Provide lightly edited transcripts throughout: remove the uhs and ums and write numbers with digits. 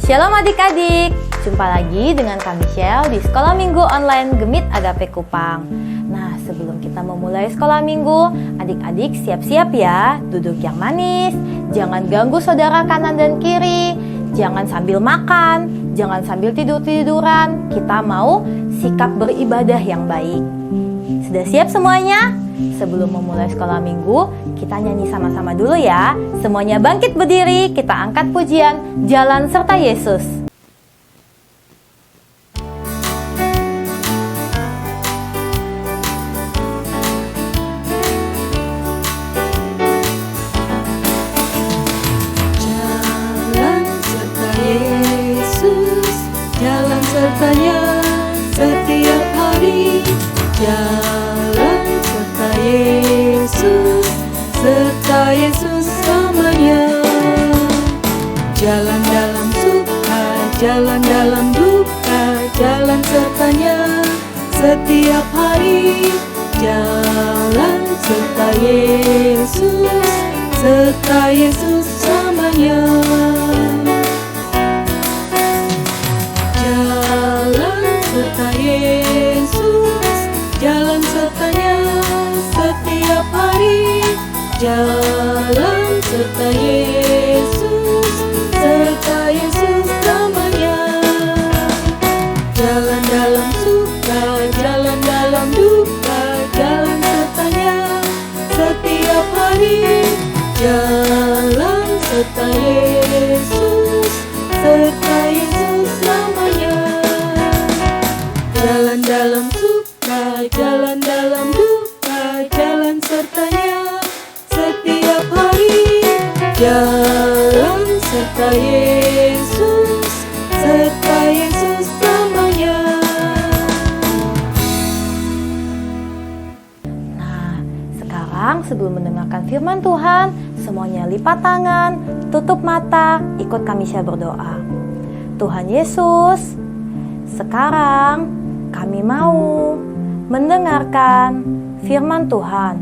Shalom adik-adik, jumpa lagi dengan kami Michelle di Sekolah Minggu Online Gemit Agape Kupang. Nah, sebelum kita memulai sekolah minggu, adik-adik siap-siap ya, duduk yang manis, jangan ganggu saudara kanan dan kiri, jangan sambil makan, jangan sambil tidur-tiduran, kita mau sikap beribadah yang baik. Sudah siap semuanya? Sebelum memulai sekolah minggu, kita nyanyi sama-sama dulu ya. Semuanya bangkit berdiri, kita angkat pujian, Jalan Serta Yesus. Jalan serta Yesus, jalan sertanya setiap hari. Jalan serta Yesus, serta Yesus selamanya. Jalan dalam suka, jalan dalam duka, jalan sertanya setiap hari. Jalan serta Yesus, serta Yesus selamanya. Jalan serta Yesus, jalan sertanya setiap hari. Jalan serta Yesus, serta Yesus selamanya. Jalan dalam suka, jalan dalam duka, jalan sertanya setiap hari. Jalan serta Yesus, serta Yesus selamanya. Jalan dalam suka, jalan dalam duka, jalan sertanya setiap hari. Jalan serta Yesus, serta Yesus selamanya. Nah, sekarang sebelum mendengarkan firman Tuhan, semuanya lipat tangan, tutup mata, ikut kami Michelle berdoa. Tuhan Yesus, sekarang kami mau mendengarkan firman Tuhan.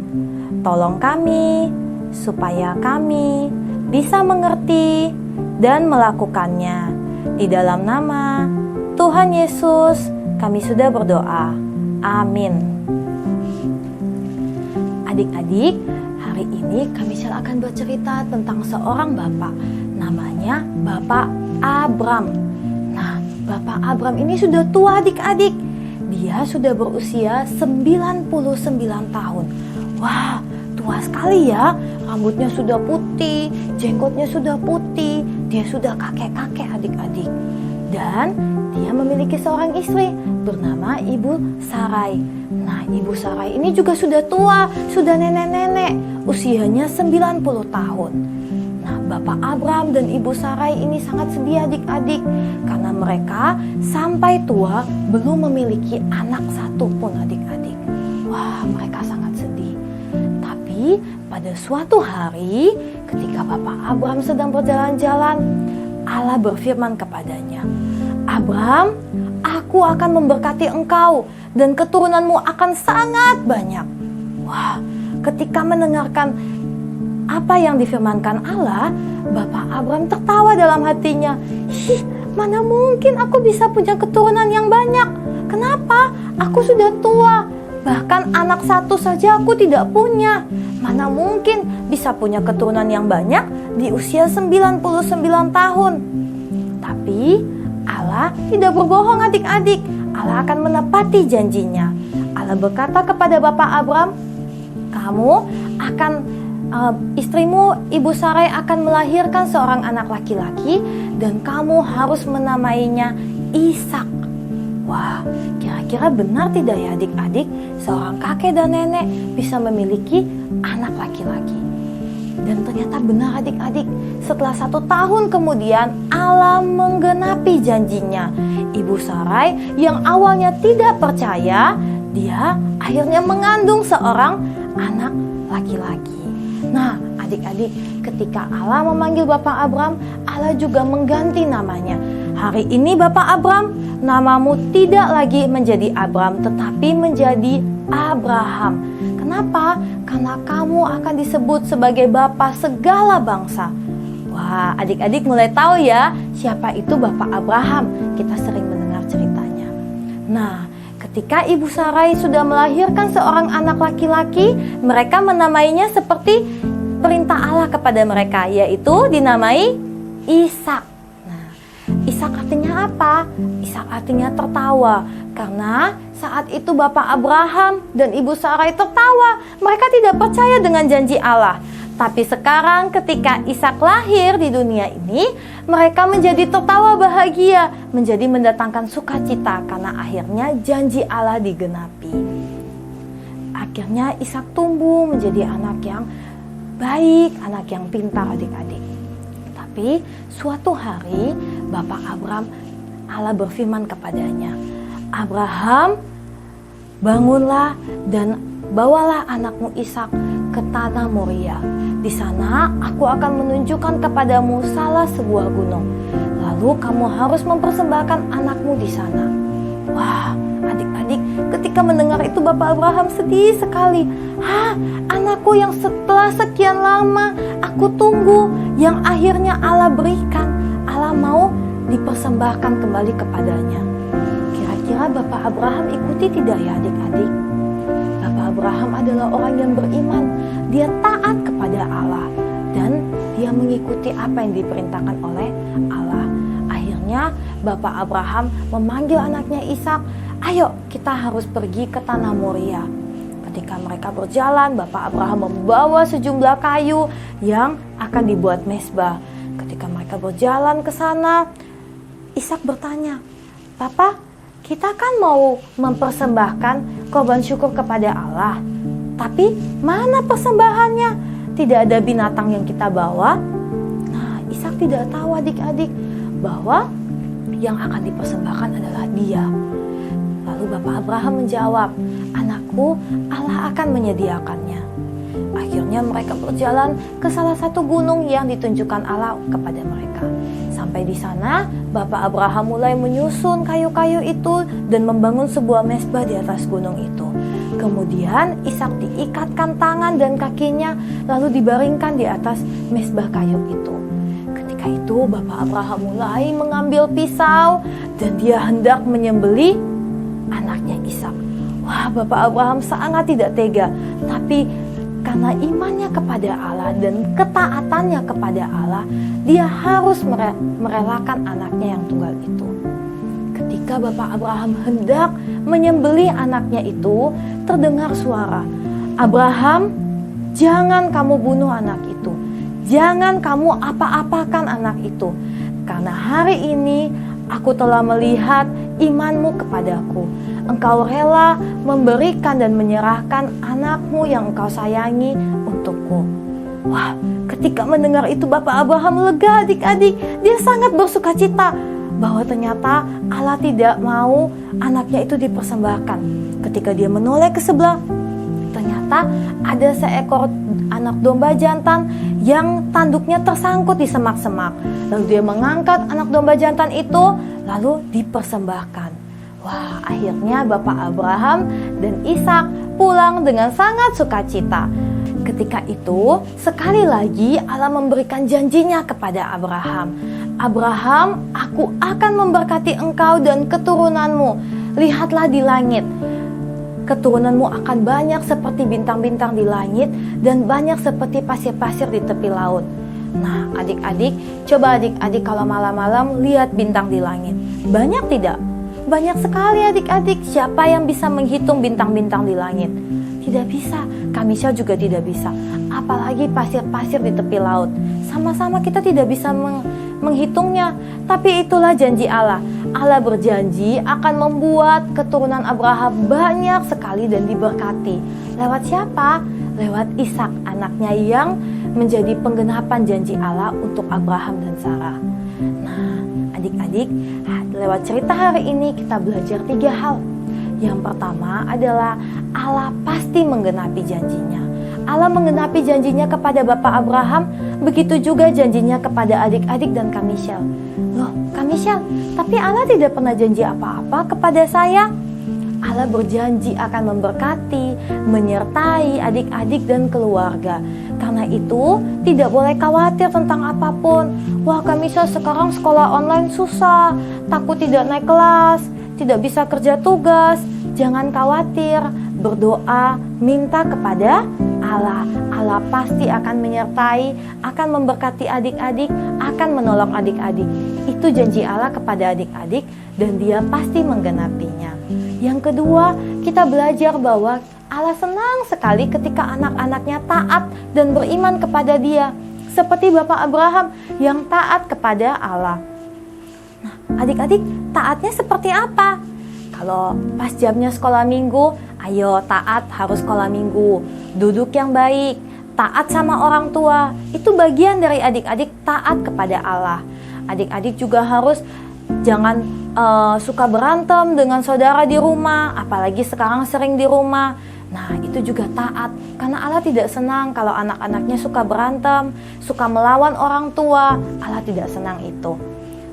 Tolong kami supaya kami bisa mengerti dan melakukannya. Di dalam nama Tuhan Yesus kami sudah berdoa. Amin. Adik-adik, hari ini kami akan bercerita tentang seorang bapak. Namanya Bapak Abram. Nah, Bapak Abram ini sudah tua adik-adik. Dia sudah berusia 99 tahun. Wah, tua sekali ya. Rambutnya sudah putih, jenggotnya sudah putih. Dia sudah kakek-kakek adik-adik. Dan dia memiliki seorang istri bernama Ibu Sarai. Nah, Ibu Sarai ini juga sudah tua, sudah nenek-nenek. Usianya 90 tahun. Nah, Bapak Abram dan Ibu Sarai ini sangat sedih adik-adik. Karena mereka sampai tua belum memiliki anak satupun adik-adik. Wah, mereka sangat sedih. Tapi pada suatu hari ketika Bapak Abram sedang berjalan-jalan, Allah berfirman kepadanya, "Abram, aku akan memberkati engkau dan keturunanmu akan sangat banyak." Wah, ketika mendengarkan apa yang difirmankan Allah, Bapak Abram tertawa dalam hatinya. Mana mungkin aku bisa punya keturunan yang banyak? Kenapa? Aku sudah tua. Bahkan anak satu saja aku tidak punya. Mana mungkin bisa punya keturunan yang banyak di usia 99 tahun? Tapi Allah tidak berbohong adik-adik. Allah akan menepati janjinya. Allah berkata kepada Bapak Abram, "Kamu akan istrimu Ibu Sarai akan melahirkan seorang anak laki-laki dan kamu harus menamainya Ishak." Wah, kira-kira benar tidak ya adik-adik, seorang kakek dan nenek bisa memiliki anak laki-laki? Dan ternyata benar adik-adik, setelah 1 tahun kemudian Allah menggenapi janjinya. Ibu Sarai yang awalnya tidak percaya, dia akhirnya mengandung seorang anak laki-laki. Nah, adik-adik, ketika Allah memanggil Bapak Abram, Allah juga mengganti namanya. Hari ini Bapak Abram, namamu tidak lagi menjadi Abram, tetapi menjadi Abraham. Kenapa? Karena kamu akan disebut sebagai bapa segala bangsa. Wah, adik-adik mulai tahu ya siapa itu Bapak Abraham. Kita sering mendengar ceritanya. Nah, ketika Ibu Sarai sudah melahirkan seorang anak laki-laki, mereka menamainya seperti perintah Allah kepada mereka, yaitu dinamai Ishak. Nah, Ishak artinya apa? Ishak artinya tertawa, karena saat itu Bapak Abraham dan Ibu Sarai tertawa. Mereka tidak percaya dengan janji Allah. Tapi sekarang ketika Ishak lahir di dunia ini, mereka menjadi tertawa bahagia, menjadi mendatangkan sukacita karena akhirnya janji Allah digenapi. Akhirnya Ishak tumbuh menjadi anak yang baik, anak yang pintar adik-adik. Tapi suatu hari Bapak Abraham, Allah berfirman kepadanya, "Abraham, bangunlah dan bawalah anakmu Ishak ke tanah Moria. Di sana aku akan menunjukkan kepadamu salah sebuah gunung. Lalu kamu harus mempersembahkan anakmu di sana." Wah, adik-adik, ketika mendengar itu Bapak Abraham sedih sekali. Anakku yang setelah sekian lama aku tunggu, yang akhirnya Allah berikan. Allah mau dipersembahkan kembali kepadanya. Kira-kira Bapak Abraham ikuti tidak ya adik-adik? Bapak Abraham adalah orang yang beriman. Dia taat kepada Allah dan dia mengikuti apa yang diperintahkan oleh Allah. Akhirnya Bapak Abraham memanggil anaknya Ishak, "Ayo kita harus pergi ke tanah Moria." Ketika mereka berjalan, Bapak Abraham membawa sejumlah kayu yang akan dibuat mezbah. Ketika mereka berjalan ke sana, Ishak bertanya, "Papa, kita kan mau mempersembahkan korban syukur kepada Allah. Tapi mana persembahannya? Tidak ada binatang yang kita bawa." Nah, Ishak tidak tahu adik-adik bahwa yang akan dipersembahkan adalah dia. Lalu Bapak Abraham menjawab, "Anakku, Allah akan menyediakannya." Akhirnya mereka berjalan ke salah satu gunung yang ditunjukkan Allah kepada mereka. Sampai di sana, Bapak Abraham mulai menyusun kayu-kayu itu dan membangun sebuah mezbah di atas gunung itu. Kemudian Ishak diikatkan tangan dan kakinya, lalu dibaringkan di atas mezbah kayu itu. Ketika itu Bapak Abraham mulai mengambil pisau dan dia hendak menyembelih anaknya Ishak. Wah, Bapak Abraham sangat tidak tega, tapi karena imannya kepada Allah dan ketaatannya kepada Allah, dia harus merelakan anaknya yang tunggal itu. Ketika Bapak Abraham hendak menyembelih anaknya itu, terdengar suara, "Abraham, jangan kamu bunuh anak itu. Jangan kamu apa-apakan anak itu. Karena hari ini aku telah melihat imanmu kepadaku. Engkau rela memberikan dan menyerahkan anakmu yang engkau sayangi untukku." Wah, ketika mendengar itu Bapak Abraham lega adik-adik. Dia sangat bersukacita bahwa ternyata Allah tidak mau anaknya itu dipersembahkan. Ketika dia menoleh ke sebelah, ternyata ada seekor anak domba jantan yang tanduknya tersangkut di semak-semak. Lalu dia mengangkat anak domba jantan itu lalu dipersembahkan. Wah, akhirnya Bapak Abraham dan Ishak pulang dengan sangat sukacita. Ketika itu, sekali lagi Allah memberikan janjinya kepada Abraham. "Abraham, aku akan memberkati engkau dan keturunanmu. Lihatlah di langit. Keturunanmu akan banyak seperti bintang-bintang di langit dan banyak seperti pasir-pasir di tepi laut." Nah, adik-adik, coba adik-adik kalau malam-malam lihat bintang di langit. Banyak tidak? Banyak sekali adik-adik. Siapa yang bisa menghitung bintang-bintang di langit? Tidak bisa. Kamisya juga tidak bisa. Apalagi pasir-pasir di tepi laut. Sama-sama kita tidak bisa menghitungnya. Tapi itulah janji Allah. Allah berjanji akan membuat keturunan Abraham banyak sekali dan diberkati. Lewat siapa? Lewat Ishak, anaknya yang menjadi penggenapan janji Allah untuk Abraham dan Sarah. Nah, adik-adik, lewat cerita hari ini kita belajar 3 hal. Yang pertama adalah Allah pasti menggenapi janjinya. Allah menggenapi janjinya kepada Bapak Abraham, begitu juga janjinya kepada adik-adik dan Kak Michelle. Loh, Kak Michelle, tapi Allah tidak pernah janji apa-apa kepada saya. Allah berjanji akan memberkati, menyertai adik-adik dan keluarga. Karena itu tidak boleh khawatir tentang apapun. Wah, Kak Michelle sekarang sekolah online susah, takut tidak naik kelas, tidak bisa kerja tugas. Jangan khawatir, berdoa, minta kepada Allah. Allah pasti akan menyertai, akan memberkati adik-adik, akan menolong adik-adik. Itu janji Allah kepada adik-adik dan Dia pasti menggenapinya. Yang kedua, kita belajar bahwa Allah senang sekali ketika anak-anaknya taat dan beriman kepada Dia. Seperti Bapak Abraham yang taat kepada Allah. Nah, adik-adik taatnya seperti apa? Kalau pas jamnya sekolah minggu, ayo taat harus sekolah minggu. Duduk yang baik, taat sama orang tua. Itu bagian dari adik-adik taat kepada Allah. Adik-adik juga harus jangan suka berantem dengan saudara di rumah, apalagi sekarang sering di rumah. Nah, itu juga taat, karena Allah tidak senang kalau anak-anaknya suka berantem, suka melawan orang tua. Allah tidak senang itu.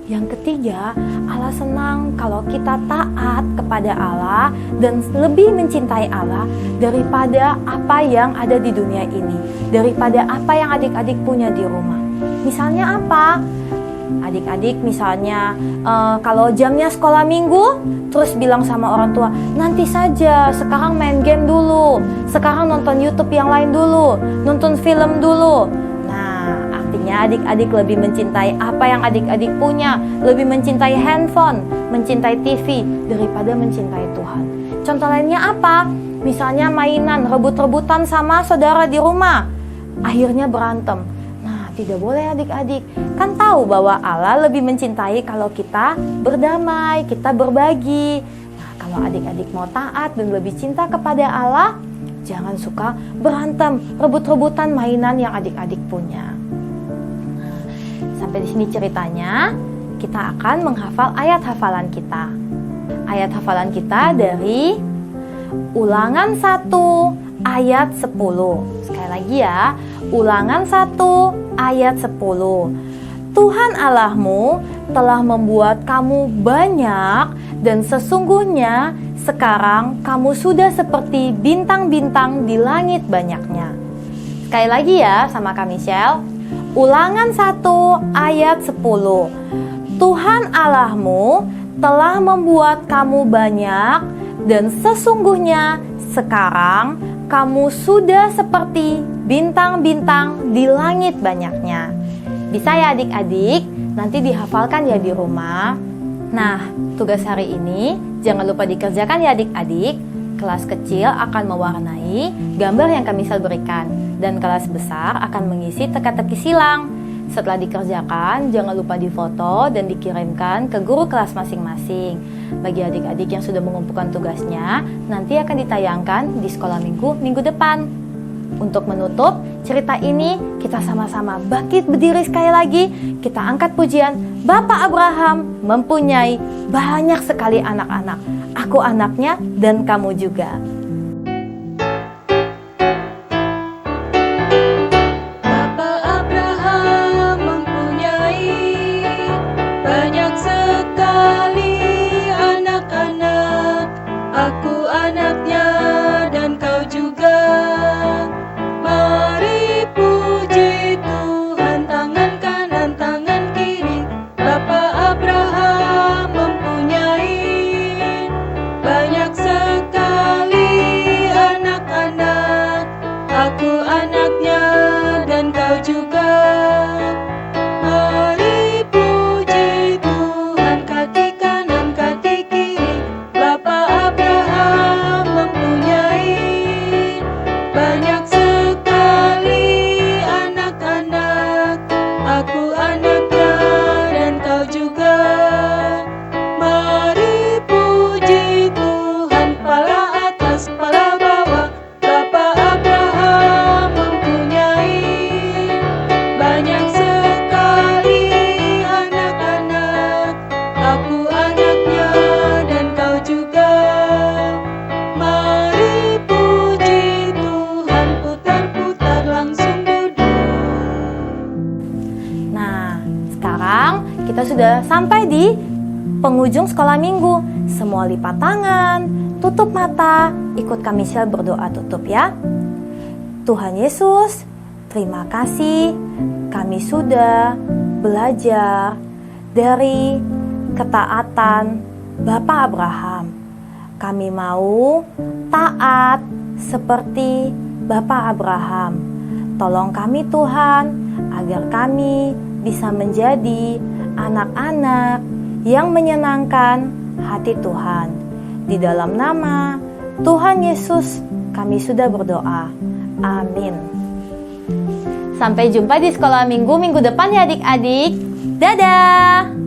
Yang ketiga, Allah senang kalau kita taat kepada Allah dan lebih mencintai Allah daripada apa yang ada di dunia ini, daripada apa yang adik-adik punya di rumah. Misalnya apa? Adik-adik misalnya kalau jamnya sekolah minggu terus bilang sama orang tua, nanti saja, sekarang main game dulu, sekarang nonton YouTube yang lain dulu, nonton film dulu. Nah, artinya adik-adik lebih mencintai apa yang adik-adik punya, lebih mencintai handphone, mencintai TV daripada mencintai Tuhan. Contoh lainnya apa? Misalnya mainan, rebut-rebutan sama saudara di rumah, akhirnya berantem. Tidak boleh adik-adik, kan tahu bahwa Allah lebih mencintai kalau kita berdamai, kita berbagi. Nah, kalau adik-adik mau taat dan lebih cinta kepada Allah, jangan suka berantem, rebut-rebutan mainan yang adik-adik punya. Nah, sampai di sini ceritanya, kita akan menghafal ayat hafalan kita. Ayat hafalan kita dari Ulangan 1 ayat 10. Sekali lagi ya, Ulangan 1 ayat 10. Tuhan Allahmu telah membuat kamu banyak dan sesungguhnya sekarang kamu sudah seperti bintang-bintang di langit banyaknya. Sekali lagi ya sama Kak Michelle. Ulangan 1 ayat 10. Tuhan Allahmu telah membuat kamu banyak dan sesungguhnya sekarang kamu sudah seperti bintang-bintang di langit banyaknya. Bisa ya adik-adik, nanti dihafalkan ya di rumah. Nah, tugas hari ini jangan lupa dikerjakan ya adik-adik. Kelas kecil akan mewarnai gambar yang Kak Michelle berikan, dan kelas besar akan mengisi teka-teki silang. Setelah dikerjakan, jangan lupa difoto dan dikirimkan ke guru kelas masing-masing. Bagi adik-adik yang sudah mengumpulkan tugasnya, nanti akan ditayangkan di sekolah minggu depan. Untuk menutup cerita ini, kita sama-sama bangkit berdiri sekali lagi. Kita angkat pujian, Bapak Abraham mempunyai banyak sekali anak-anak. Aku anaknya dan kamu juga. Bapak Abraham mempunyai banyak sekali anak-anak. Aku anaknya dan kau juga. Mari puji Tuhan, tangan kanan, tangan kiri. Bapak Abraham mempunyai banyak sekali anak-anak. Aku anaknya dan kau juga. Mari puji Tuhan, kaki kanan, kaki kiri. Bapak Abraham mempunyai banyak sekali anak-anak. Aku anaknya dan kau juga. Mari puji Tuhan, kepala atas, kepala bawah. Bapak Abraham mempunyai banyak sekali anak-anak. Aku anaknya dan kau juga. Mari puji Tuhan, putar-putar langsung duduk. Nah, sekarang kita sudah sampai di penghujung sekolah minggu. Semua lipat tangan, tutup mata, ikut Kak Michelle berdoa tutup ya. Tuhan Yesus, Terima kasih kami sudah belajar dari ketaatan Bapak Abraham. Kami mau taat seperti Bapak Abraham. Tolong kami Tuhan agar kami bisa menjadi anak-anak yang menyenangkan hati Tuhan. Di dalam nama Tuhan Yesus kami sudah berdoa. Amin. Sampai jumpa di sekolah minggu depan ya adik-adik. Dadah!